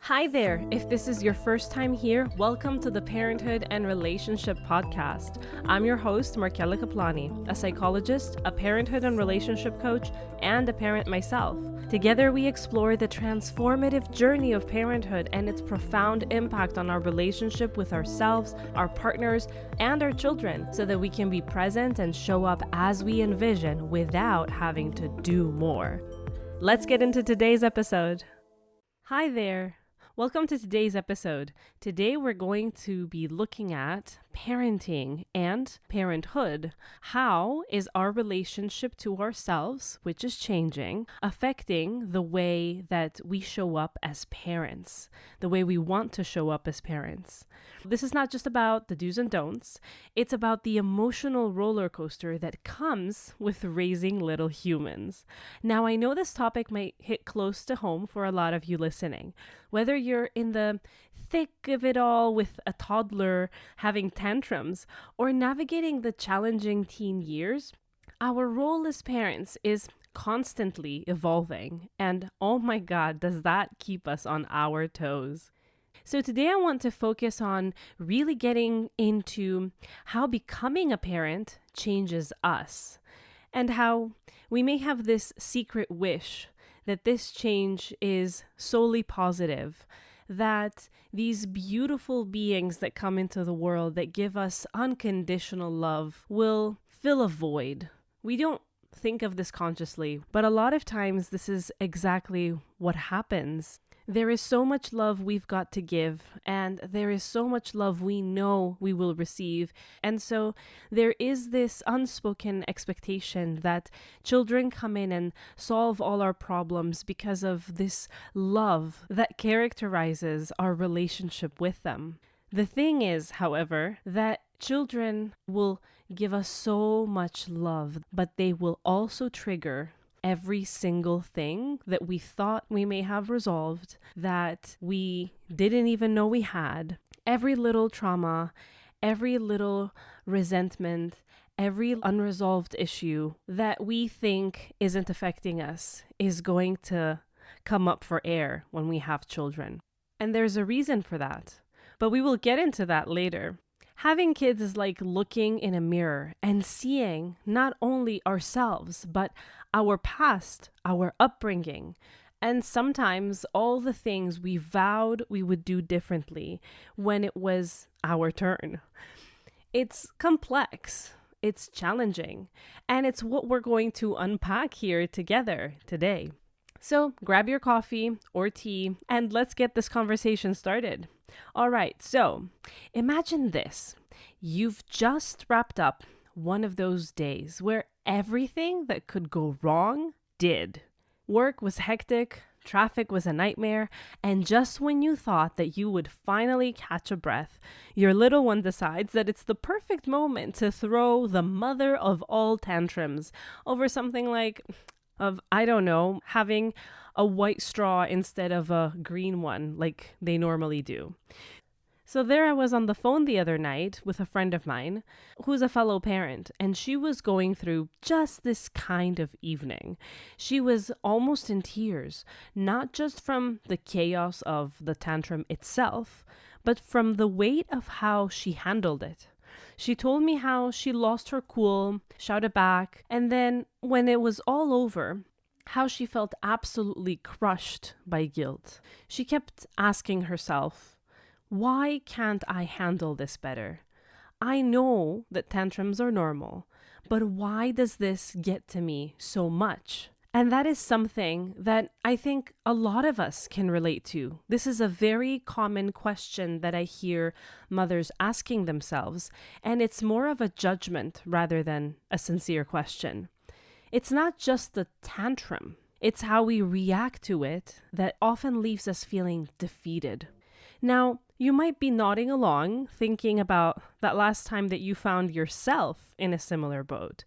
Hi there. If this is your first time here, welcome to the Parenthood and Relationship Podcast. I'm your host, Markella Kaplani, a psychologist, a parenthood and relationship coach, and a parent myself. Together, we explore the transformative journey of parenthood and its profound impact on our relationship with ourselves, our partners, and our children so that we can be present and show up as we envision without having to do more. Let's get into today's episode. Hi there. Welcome to today's episode. Today we're going to be looking at parenting and parenthood. How is our relationship to ourselves, which is changing, affecting the way that we show up as parents, the way we want to show up as parents? This is not just about the do's and don'ts. It's about the emotional roller coaster that comes with raising little humans. Now, I know this topic might hit close to home for a lot of you listening. Whether you're in the thick of it all with a toddler having tantrums or navigating the challenging teen years, our role as parents is constantly evolving. And oh my God, does that keep us on our toes? So today I want to focus on really getting into how becoming a parent changes us and how we may have this secret wish that this change is solely positive, that these beautiful beings that come into the world that give us unconditional love will fill a void. We don't think of this consciously, but a lot of times this is exactly what happens. There is so much love we've got to give, and there is so much love we know we will receive. And so there is this unspoken expectation that children come in and solve all our problems because of this love that characterizes our relationship with them. The thing is, however, that children will give us so much love, but they will also trigger every single thing that we thought we may have resolved, that we didn't even know we had. Every little trauma, every little resentment, every unresolved issue that we think isn't affecting us is going to come up for air when we have children. And there's a reason for that. But we will get into that later. Having kids is like looking in a mirror and seeing not only ourselves, but our past, our upbringing, and sometimes all the things we vowed we would do differently when it was our turn. It's complex, it's challenging, and it's what we're going to unpack here together today. So grab your coffee or tea and let's get this conversation started. All right, so imagine this. You've just wrapped up one of those days where everything that could go wrong did. Work was hectic, traffic was a nightmare, and just when you thought that you would finally catch a breath, your little one decides that it's the perfect moment to throw the mother of all tantrums over something like, having a white straw instead of a green one like they normally do. So there I was on the phone the other night with a friend of mine who's a fellow parent, and she was going through just this kind of evening. She was almost in tears, not just from the chaos of the tantrum itself, but from the weight of how she handled it. She told me how she lost her cool, shouted back, and then when it was all over, how she felt absolutely crushed by guilt. She kept asking herself, why can't I handle this better? I know that tantrums are normal, but why does this get to me so much? And that is something that I think a lot of us can relate to. This is a very common question that I hear mothers asking themselves, and it's more of a judgment rather than a sincere question. It's not just the tantrum, it's how we react to it that often leaves us feeling defeated. Now, you might be nodding along, thinking about that last time that you found yourself in a similar boat.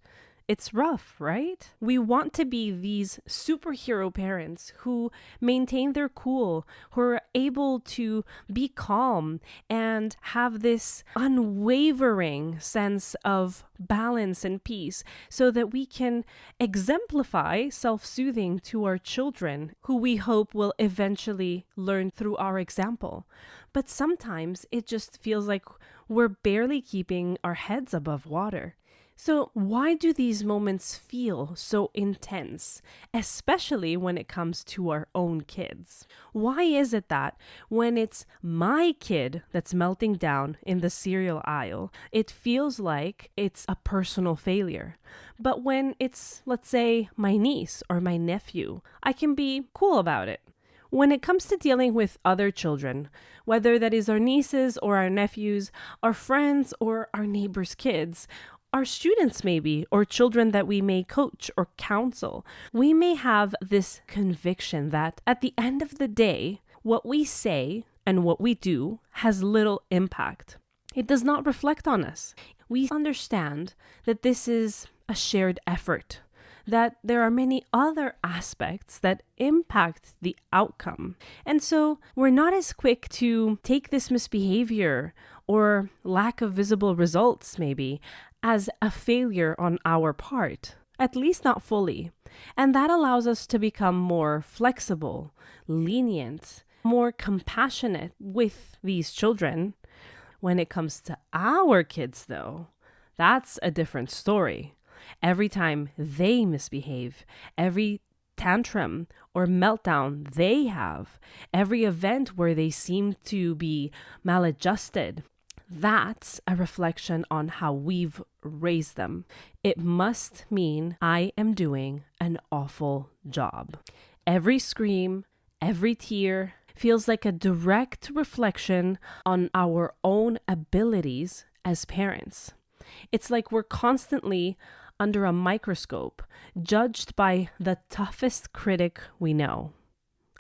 it's rough, right? We want to be these superhero parents who maintain their cool, who are able to be calm and have this unwavering sense of balance and peace so that we can exemplify self-soothing to our children, who we hope will eventually learn through our example. But sometimes it just feels like we're barely keeping our heads above water. So why do these moments feel so intense, especially when it comes to our own kids? Why is it that when it's my kid that's melting down in the cereal aisle, it feels like it's a personal failure? But when it's, let's say, my niece or my nephew, I can be cool about it. When it comes to dealing with other children, whether that is our nieces or our nephews, our friends or our neighbors' kids, our students maybe, or children that we may coach or counsel, we may have this conviction that at the end of the day, what we say and what we do has little impact. It does not reflect on us. We understand that this is a shared effort, that there are many other aspects that impact the outcome. And so we're not as quick to take this misbehavior or lack of visible results maybe as a failure on our part, at least not fully. And that allows us to become more flexible, lenient, more compassionate with these children. When it comes to our kids, though, that's a different story. Every time they misbehave, every tantrum or meltdown they have, every event where they seem to be maladjusted, that's a reflection on how we've raised them. It must mean I am doing an awful job. Every scream, every tear feels like a direct reflection on our own abilities as parents. It's like we're constantly under a microscope, judged by the toughest critic we know,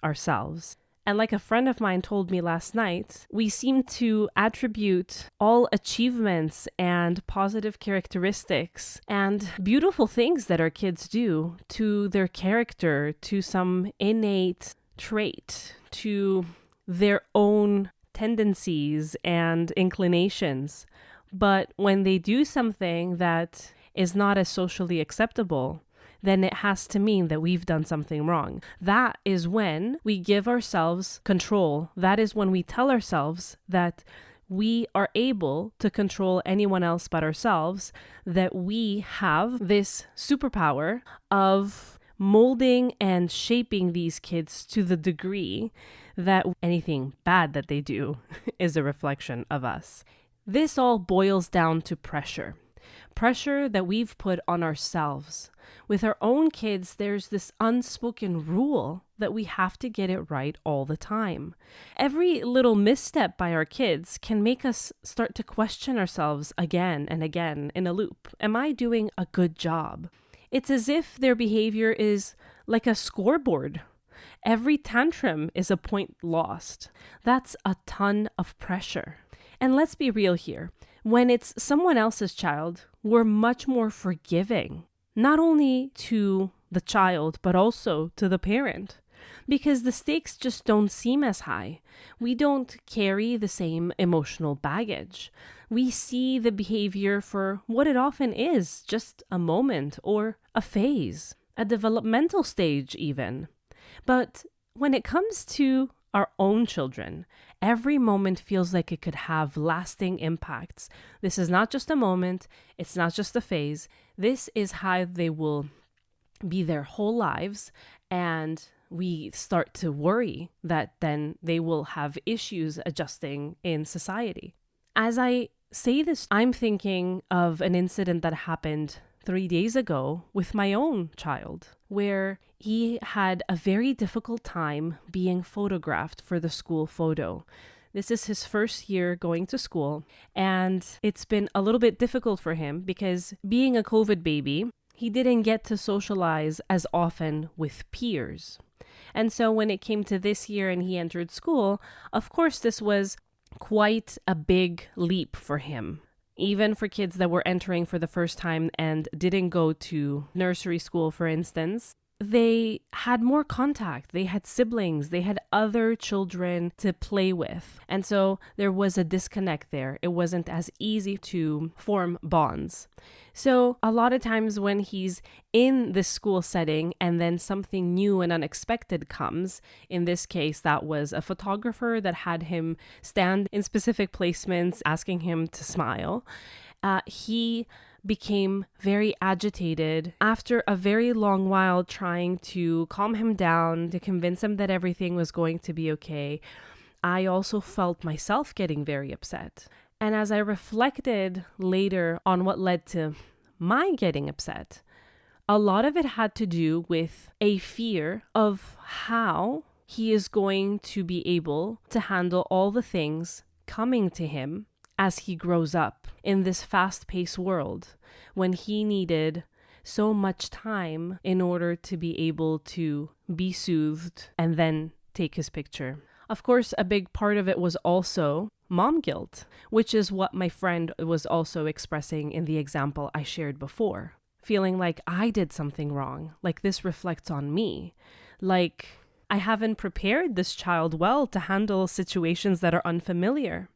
ourselves. And like a friend of mine told me last night, we seem to attribute all achievements and positive characteristics and beautiful things that our kids do to their character, to some innate trait, to their own tendencies and inclinations. But when they do something that is not as socially acceptable, then it has to mean that we've done something wrong. That is when we give ourselves control. That is when we tell ourselves that we are able to control anyone else but ourselves, that we have this superpower of molding and shaping these kids to the degree that anything bad that they do is a reflection of us. This all boils down to pressure. Pressure that we've put on ourselves. With our own kids, there's this unspoken rule that we have to get it right all the time. Every little misstep by our kids can make us start to question ourselves again and again in a loop. Am I doing a good job? It's as if their behavior is like a scoreboard. Every tantrum is a point lost. That's a ton of pressure. And let's be real here. When it's someone else's child, we're much more forgiving, not only to the child, but also to the parent, because the stakes just don't seem as high. We don't carry the same emotional baggage. We see the behavior for what it often is, just a moment or a phase, a developmental stage even. But when it comes to our own children, every moment feels like it could have lasting impacts. This is not just a moment. It's not just a phase. This is how they will be their whole lives. And we start to worry that then they will have issues adjusting in society. As I say this, I'm thinking of an incident that happened 3 days ago with my own child, where he had a very difficult time being photographed for the school photo. This is his first year going to school, and it's been a little bit difficult for him because being a COVID baby, he didn't get to socialize as often with peers. And so when it came to this year and he entered school, of course, this was quite a big leap for him. Even for kids that were entering for the first time and didn't go to nursery school, for instance, they had more contact. They had siblings. They had other children to play with. And so there was a disconnect there. It wasn't as easy to form bonds. So a lot of times when he's in this school setting and then something new and unexpected comes, in this case, that was a photographer that had him stand in specific placements, asking him to smile. He became very agitated after a very long while trying to calm him down, to convince him that everything was going to be okay. I also felt myself getting very upset. And as I reflected later on what led to my getting upset, a lot of it had to do with a fear of how he is going to be able to handle all the things coming to him as he grows up in this fast-paced world, when he needed so much time in order to be able to be soothed and then take his picture. Of course, a big part of it was also mom guilt, which is what my friend was also expressing in the example I shared before. Feeling like I did something wrong, like this reflects on me, like I haven't prepared this child well to handle situations that are unfamiliar.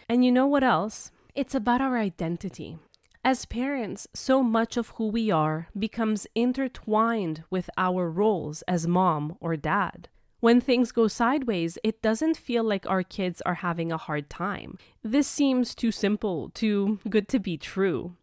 And you know what else? It's about our identity. As parents, so much of who we are becomes intertwined with our roles as mom or dad. When things go sideways, it doesn't feel like our kids are having a hard time. This seems too simple, too good to be true.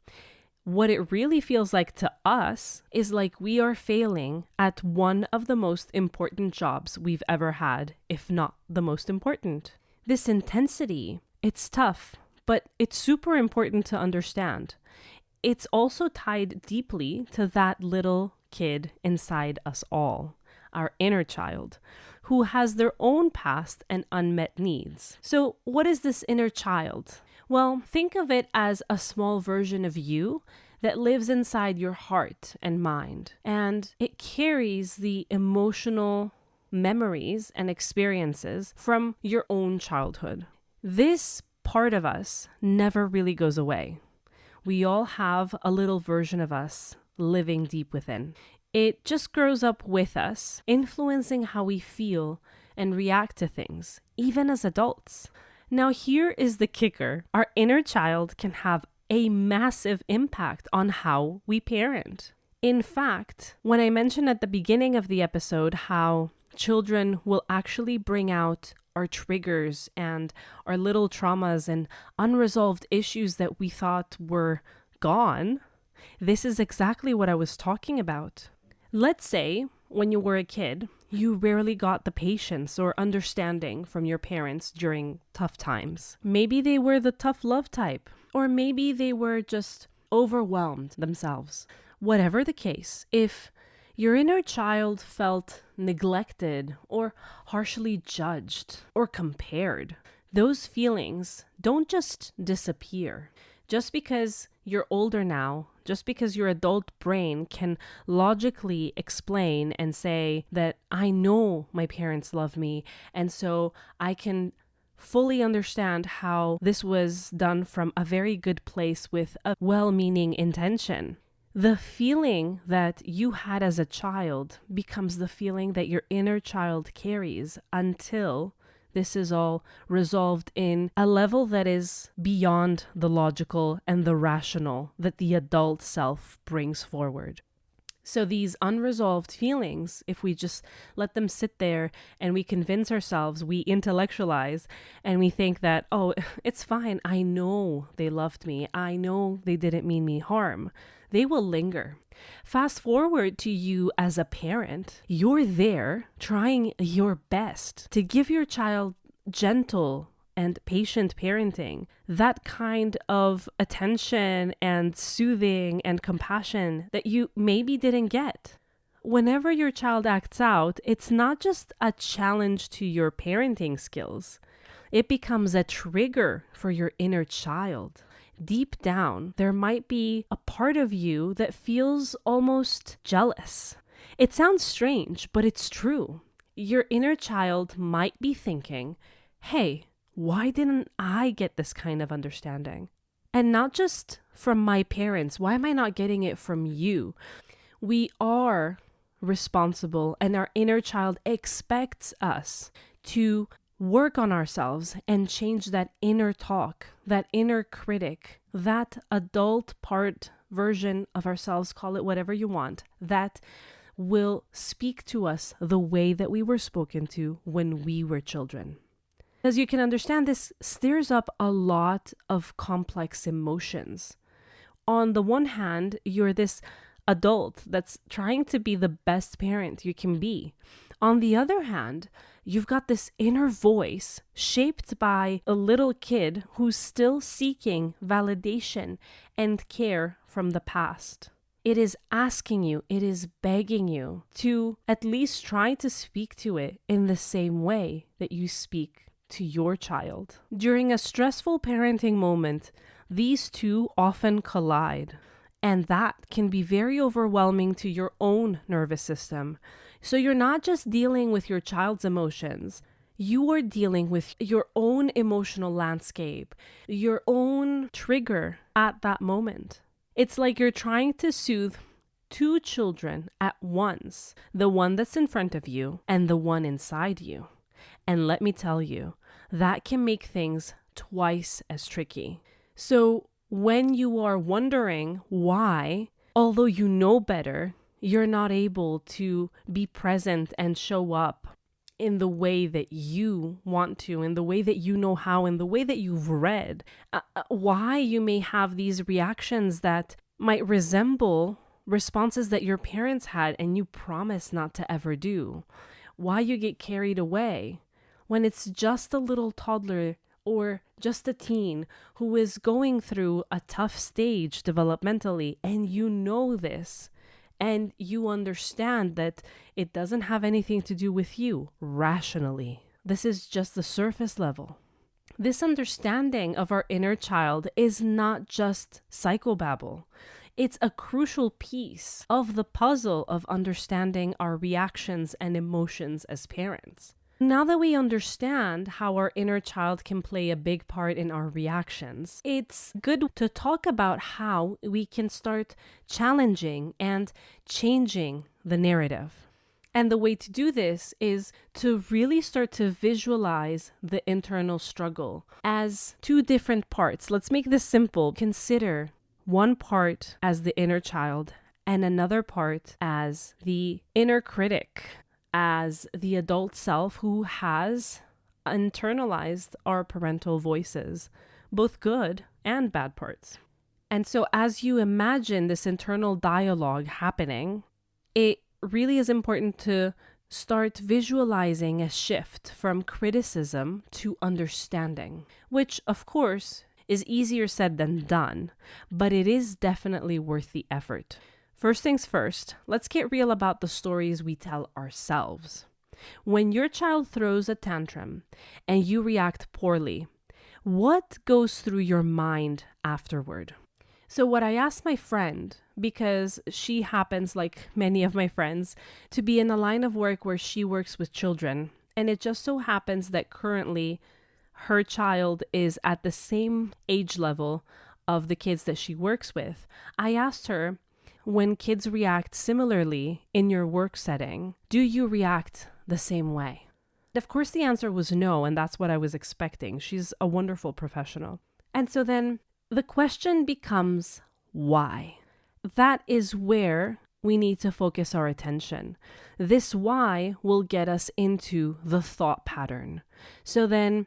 What it really feels like to us is like we are failing at one of the most important jobs we've ever had, if not the most important. This intensity, it's tough, but it's super important to understand. It's also tied deeply to that little kid inside us all, our inner child, who has their own past and unmet needs. So what is this inner child? Well, think of it as a small version of you that lives inside your heart and mind, and it carries the emotional memories and experiences from your own childhood. This part of us never really goes away. We all have a little version of us living deep within. It just grows up with us, influencing how we feel and react to things, even as adults. Now, here is the kicker. Our inner child can have a massive impact on how we parent. In fact, when I mentioned at the beginning of the episode how children will actually bring out our triggers and our little traumas and unresolved issues that we thought were gone, this is exactly what I was talking about. Let's say when you were a kid, you rarely got the patience or understanding from your parents during tough times. Maybe they were the tough love type, or maybe they were just overwhelmed themselves. Whatever the case, if your inner child felt neglected or harshly judged or compared, those feelings don't just disappear. Just because you're older now, just because your adult brain can logically explain and say that I know my parents love me, and so I can fully understand how this was done from a very good place with a well-meaning intention. The feeling that you had as a child becomes the feeling that your inner child carries until this is all resolved in a level that is beyond the logical and the rational that the adult self brings forward. So these unresolved feelings, if we just let them sit there and we convince ourselves, we intellectualize, and we think that, oh, it's fine. I know they loved me. I know they didn't mean me harm. They will linger. Fast forward to you as a parent. You're there trying your best to give your child gentle and patient parenting, that kind of attention and soothing and compassion that you maybe didn't get. Whenever your child acts out, it's not just a challenge to your parenting skills. It becomes a trigger for your inner child. Deep down, there might be a part of you that feels almost jealous. It sounds strange, but it's true. Your inner child might be thinking, hey, why didn't I get this kind of understanding? And not just from my parents. Why am I not getting it from you? We are responsible, and our inner child expects us to work on ourselves and change that inner talk, that inner critic, that adult part version of ourselves, call it whatever you want, that will speak to us the way that we were spoken to when we were children. As you can understand, this stirs up a lot of complex emotions. On the one hand, you're this adult that's trying to be the best parent you can be. On the other hand, you've got this inner voice shaped by a little kid who's still seeking validation and care from the past. It is asking you, it is begging you to at least try to speak to it in the same way that you speak to your child. During a stressful parenting moment, these two often collide, and that can be very overwhelming to your own nervous system. So you're not just dealing with your child's emotions, you are dealing with your own emotional landscape, your own trigger at that moment. It's like you're trying to soothe two children at once, the one that's in front of you and the one inside you. And let me tell you, that can make things twice as tricky. So when you are wondering why, although you know better, you're not able to be present and show up in the way that you want to, in the way that you know how, in the way that you've read, why you may have these reactions that might resemble responses that your parents had and you promise not to ever do, why you get carried away when it's just a little toddler or just a teen who is going through a tough stage developmentally, and you know this. And you understand that it doesn't have anything to do with you rationally. This is just the surface level. This understanding of our inner child is not just psychobabble. It's a crucial piece of the puzzle of understanding our reactions and emotions as parents. Now that we understand how our inner child can play a big part in our reactions, it's good to talk about how we can start challenging and changing the narrative. And the way to do this is to really start to visualize the internal struggle as two different parts. Let's make this simple. Consider one part as the inner child and another part as the inner critic, as the adult self who has internalized our parental voices, both good and bad parts. And so as you imagine this internal dialogue happening, it really is important to start visualizing a shift from criticism to understanding, which of course is easier said than done, but it is definitely worth the effort. First things first, let's get real about the stories we tell ourselves. When your child throws a tantrum and you react poorly, what goes through your mind afterward? So what I asked my friend, because she happens, like many of my friends, to be in a line of work where she works with children, and it just so happens that currently her child is at the same age level of the kids that she works with. I asked her, when kids react similarly in your work setting, do you react the same way? Of course, the answer was no, and that's what I was expecting. She's a wonderful professional. And so then the question becomes, why? That is where we need to focus our attention. This why will get us into the thought pattern. So then,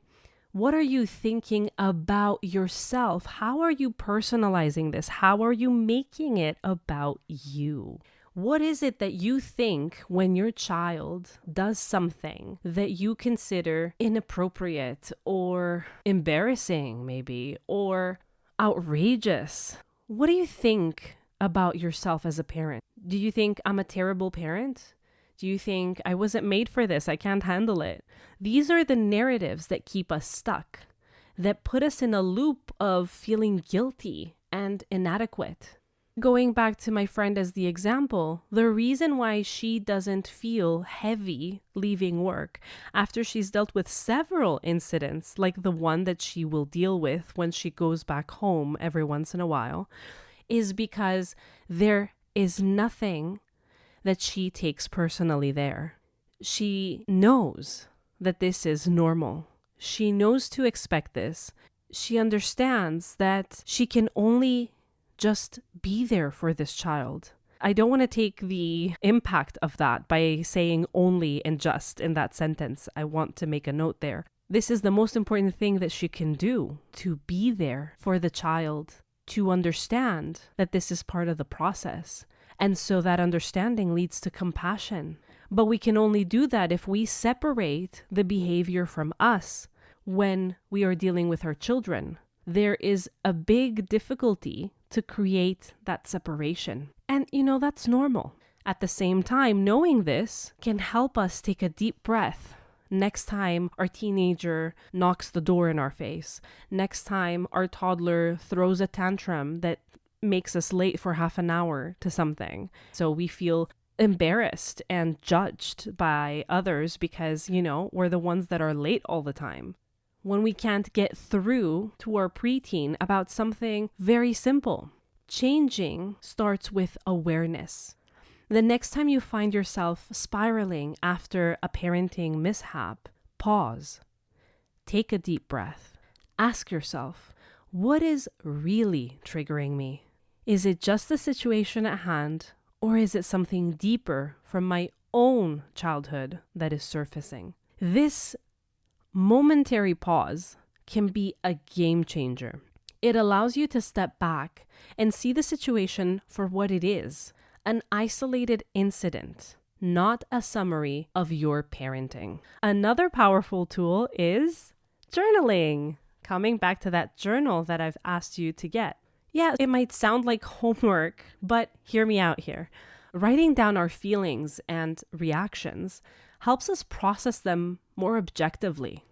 what are you thinking about yourself? How are you personalizing this? How are you making it about you? What is it that you think when your child does something that you consider inappropriate or embarrassing maybe, or outrageous? What do you think about yourself as a parent? Do you think I'm a terrible parent? Do you think I wasn't made for this? I can't handle it. These are the narratives that keep us stuck, that put us in a loop of feeling guilty and inadequate. Going back to my friend as the example, the reason why she doesn't feel heavy leaving work after she's dealt with several incidents, like the one that she will deal with when she goes back home every once in a while, is because there is nothing that she takes personally there. She knows that this is normal. She knows to expect this. She understands that she can only just be there for this child. I don't want to take the impact of that by saying only and just in that sentence. I want to make a note there. This is the most important thing that she can do, to be there for the child, to understand that this is part of the process. And so that understanding leads to compassion. But we can only do that if we separate the behavior from us when we are dealing with our children. There is a big difficulty to create that separation. And that's normal. At the same time, knowing this can help us take a deep breath next time our teenager knocks the door in our face, next time our toddler throws a tantrum that makes us late for half an hour to something. So we feel embarrassed and judged by others because, we're the ones that are late all the time. When we can't get through to our preteen about something very simple. Changing starts with awareness. The next time you find yourself spiraling after a parenting mishap, pause. Take a deep breath. Ask yourself, what is really triggering me? Is it just the situation at hand, or is it something deeper from my own childhood that is surfacing? This momentary pause can be a game changer. It allows you to step back and see the situation for what it is, an isolated incident, not a summary of your parenting. Another powerful tool is journaling. Coming back to that journal that I've asked you to get. Yeah, it might sound like homework, but hear me out here. Writing down our feelings and reactions helps us process them more objectively.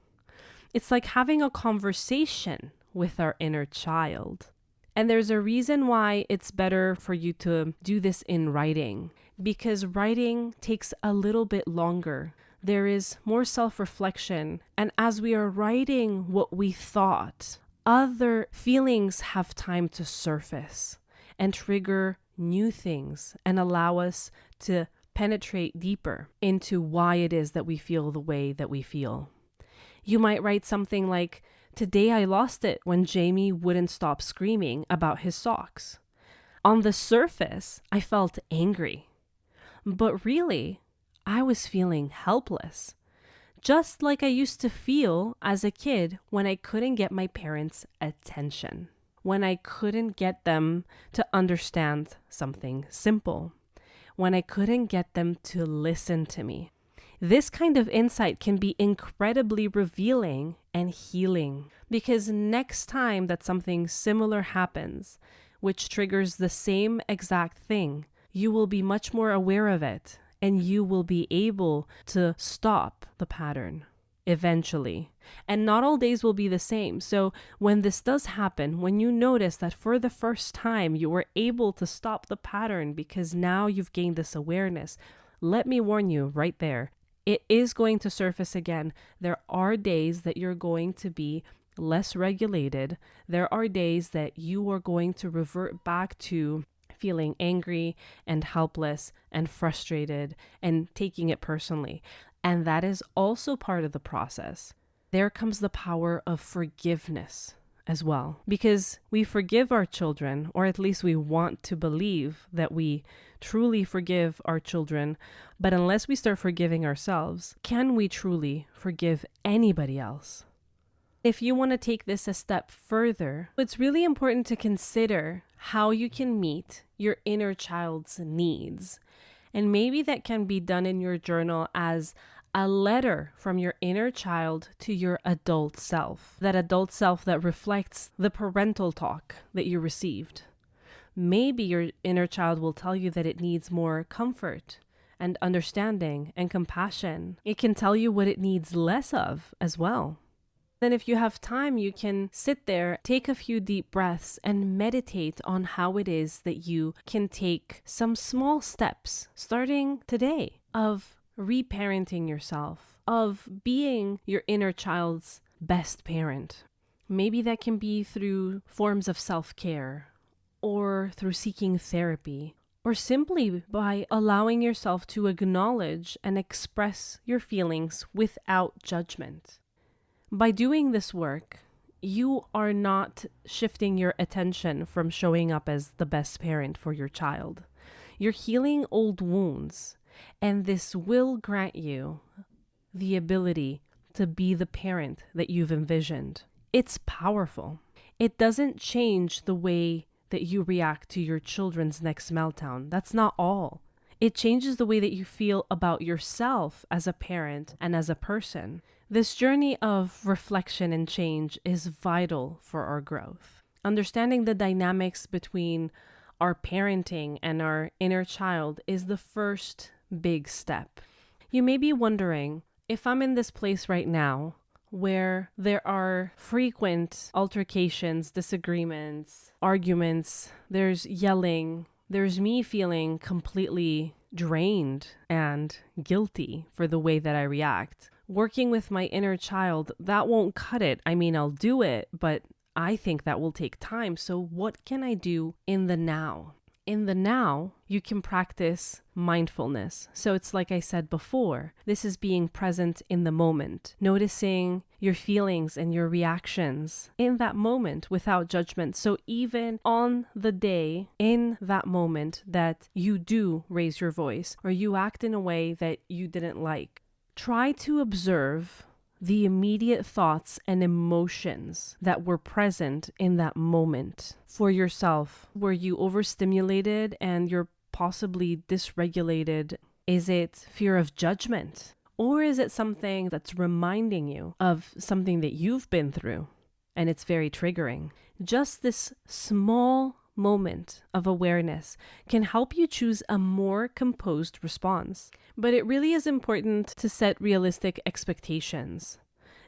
It's like having a conversation with our inner child. And there's a reason why it's better for you to do this in writing, because writing takes a little bit longer. There is more self-reflection. And as we are writing what we thought, other feelings have time to surface and trigger new things and allow us to penetrate deeper into why it is that we feel the way that we feel. You might write something like, "Today I lost it when Jamie wouldn't stop screaming about his socks. On the surface, I felt angry, but really, I was feeling helpless. Just like I used to feel as a kid when I couldn't get my parents' attention, when I couldn't get them to understand something simple, when I couldn't get them to listen to me." This kind of insight can be incredibly revealing and healing, because next time that something similar happens, which triggers the same exact thing, you will be much more aware of it and you will be able to stop the pattern eventually. And not all days will be the same. So when this does happen, when you notice that for the first time you were able to stop the pattern because now you've gained this awareness, let me warn you right there, it is going to surface again. There are days that you're going to be less regulated. There are days that you are going to revert back to feeling angry and helpless and frustrated and taking it personally. And that is also part of the process. There comes the power of forgiveness as well, because we forgive our children, or at least we want to believe that we truly forgive our children. But unless we start forgiving ourselves, can we truly forgive anybody else? If you want to take this a step further, it's really important to consider how you can meet your inner child's needs. And maybe that can be done in your journal as a letter from your inner child to your adult self, that adult self that reflects the parental talk that you received. Maybe your inner child will tell you that it needs more comfort and understanding and compassion. It can tell you what it needs less of as well. Then if you have time, you can sit there, take a few deep breaths, and meditate on how it is that you can take some small steps, starting today, of reparenting yourself, of being your inner child's best parent. Maybe that can be through forms of self-care, or through seeking therapy, or simply by allowing yourself to acknowledge and express your feelings without judgment. By doing this work, you are not shifting your attention from showing up as the best parent for your child. You're healing old wounds, and this will grant you the ability to be the parent that you've envisioned. It's powerful. It doesn't change the way that you react to your children's next meltdown. That's not all. It changes the way that you feel about yourself as a parent and as a person. This journey of reflection and change is vital for our growth. Understanding the dynamics between our parenting and our inner child is the first big step. You may be wondering, if I'm in this place right now where there are frequent altercations, disagreements, arguments, there's yelling, there's me feeling completely drained and guilty for the way that I react. Working with my inner child, that won't cut it. I mean, I'll do it, but I think that will take time. So what can I do in the now? In the now, you can practice mindfulness. So it's like I said before, this is being present in the moment, noticing your feelings and your reactions in that moment without judgment. So even on the day, in that moment that you do raise your voice or you act in a way that you didn't like, try to observe the immediate thoughts and emotions that were present in that moment for yourself. Were you overstimulated and you're possibly dysregulated? Is it fear of judgment? Or is it something that's reminding you of something that you've been through and it's very triggering? Just this small moment of awareness can help you choose a more composed response. But it really is important to set realistic expectations.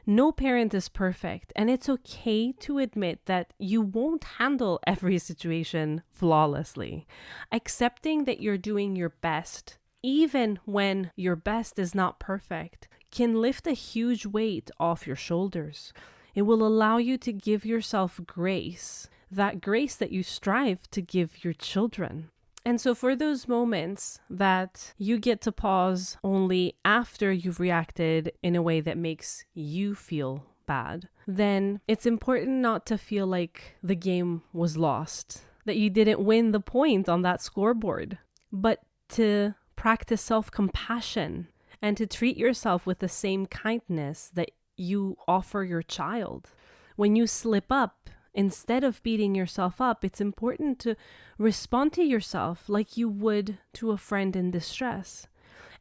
No parent is perfect, and it's okay to admit that you won't handle every situation flawlessly. Accepting that you're doing your best, even when your best is not perfect, can lift a huge weight off your shoulders. It will allow you to give yourself grace, that grace that you strive to give your children. And so for those moments that you get to pause only after you've reacted in a way that makes you feel bad, then it's important not to feel like the game was lost, that you didn't win the point on that scoreboard, but to practice self-compassion and to treat yourself with the same kindness that you offer your child. When you slip up, instead of beating yourself up, it's important to respond to yourself like you would to a friend in distress.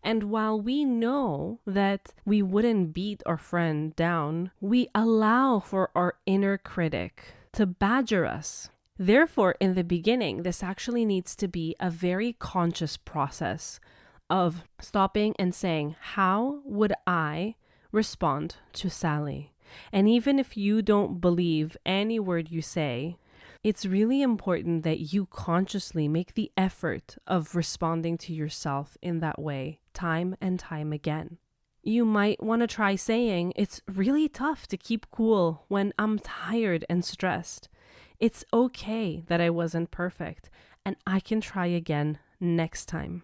And while we know that we wouldn't beat our friend down, we allow for our inner critic to badger us. Therefore, in the beginning, this actually needs to be a very conscious process of stopping and saying, how would I respond to Sally? And even if you don't believe any word you say, it's really important that you consciously make the effort of responding to yourself in that way, time and time again. You might want to try saying, it's really tough to keep cool when I'm tired and stressed. It's okay that I wasn't perfect, and I can try again next time.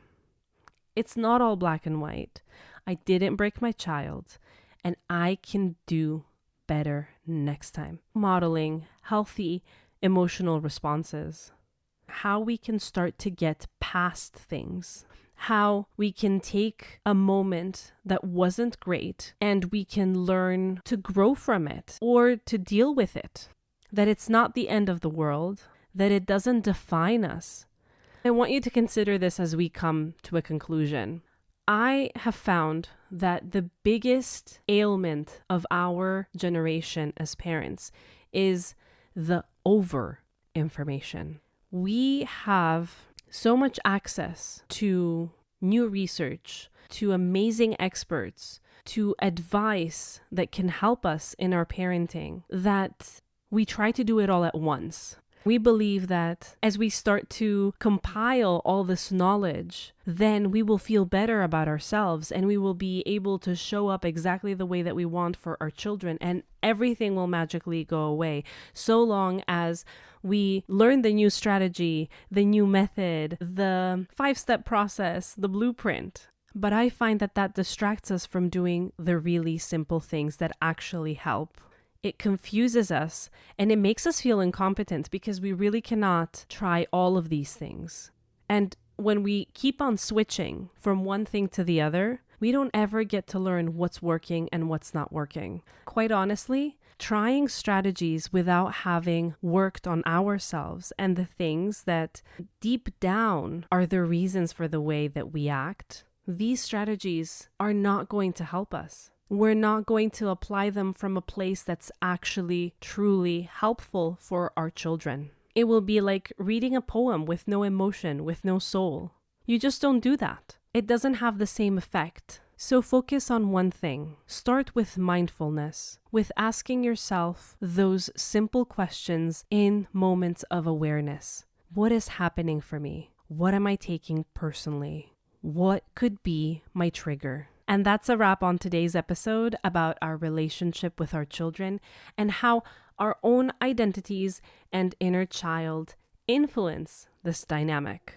It's not all black and white. I didn't break my child, and I can do better next time. Modeling healthy emotional responses. How we can start to get past things. How we can take a moment that wasn't great and we can learn to grow from it or to deal with it. That it's not the end of the world. That it doesn't define us. I want you to consider this as we come to a conclusion. I have found that the biggest ailment of our generation as parents is the over information. We have so much access to new research, to amazing experts, to advice that can help us in our parenting, that we try to do it all at once. We believe that as we start to compile all this knowledge, then we will feel better about ourselves and we will be able to show up exactly the way that we want for our children, and everything will magically go away so long as we learn the new strategy, the new method, the 5-step process, the blueprint. But I find that distracts us from doing the really simple things that actually help. It confuses us and it makes us feel incompetent because we really cannot try all of these things. And when we keep on switching from one thing to the other, we don't ever get to learn what's working and what's not working. Quite honestly, trying strategies without having worked on ourselves and the things that deep down are the reasons for the way that we act, these strategies are not going to help us. We're not going to apply them from a place that's actually truly helpful for our children. It will be like reading a poem with no emotion, with no soul. You just don't do that. It doesn't have the same effect. So focus on one thing. Start with mindfulness, with asking yourself those simple questions in moments of awareness. What is happening for me? What am I taking personally? What could be my trigger? And that's a wrap on today's episode about our relationship with our children and how our own identities and inner child influence this dynamic.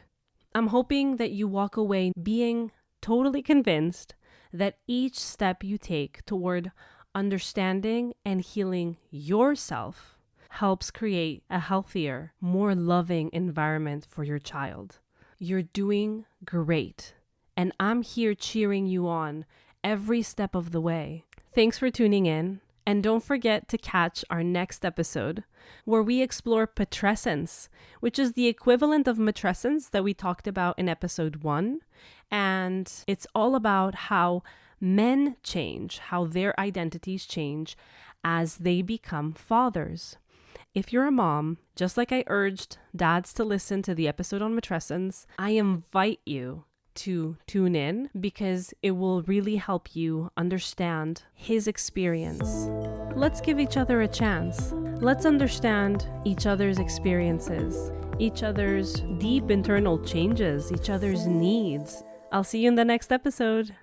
I'm hoping that you walk away being totally convinced that each step you take toward understanding and healing yourself helps create a healthier, more loving environment for your child. You're doing great. And I'm here cheering you on every step of the way. Thanks for tuning in. And don't forget to catch our next episode where we explore putrescence, which is the equivalent of matrescence that we talked about in episode 1. And it's all about how men change, how their identities change as they become fathers. If you're a mom, just like I urged dads to listen to the episode on matrescence, I invite you to tune in because it will really help you understand his experience. Let's give each other a chance. Let's understand each other's experiences, each other's deep internal changes, each other's needs. I'll see you in the next episode.